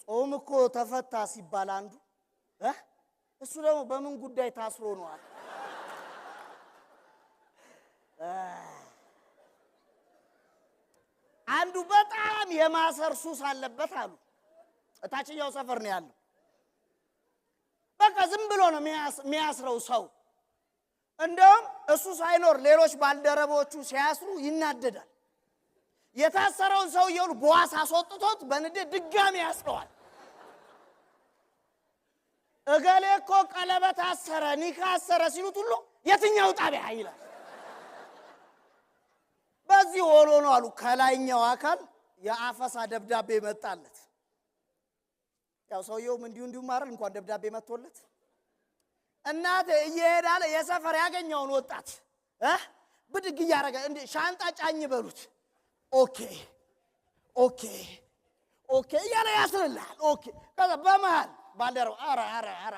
ጾም እኮ ተፈታ ሲባል አንዱ እሱ ደግሞ በምን ጉዳይ ታስሮ ነው አለ። አንዱ በጣም የማሰር ሱስ አለበት አሉ። እታችኛው ሰፈር ነው ያለው። በቃ ዝም ብሎ ነው የሚያስረው ሰው። እንደውም እሱ ሳይኖር ሌሎች ባልደረቦቹ ሲያስሩ ይናደዳል። የታሰረውን ሰውየው በዋስ አስወጥቶት በንዴት ድጋሚ ያስረዋል። እገሌ እኮ ቀለበት አሰረ ኒካ አሰረ ሲሉት ሁሉ የትኛው ጣቢያ ይላል። በዚህ ሆኖ ነው አሉ ከላይኛው አካል የአፈሳ ደብዳቤ መጣለት። ያው ሰውየው እንዲሁ ማረል እንኳን ደብዳቤ መጥቶለት እናቴ እየሄዳለ የሰፈር ያገኘውን ወጣት ብድግ ያረጋ እንዴ ሻንጣ ጫኝ በሉት። ኦኬ ኦኬ ኦኬ ያለ ያስረላል። ኦኬ ከዛ በመሃል ባልደረው አራ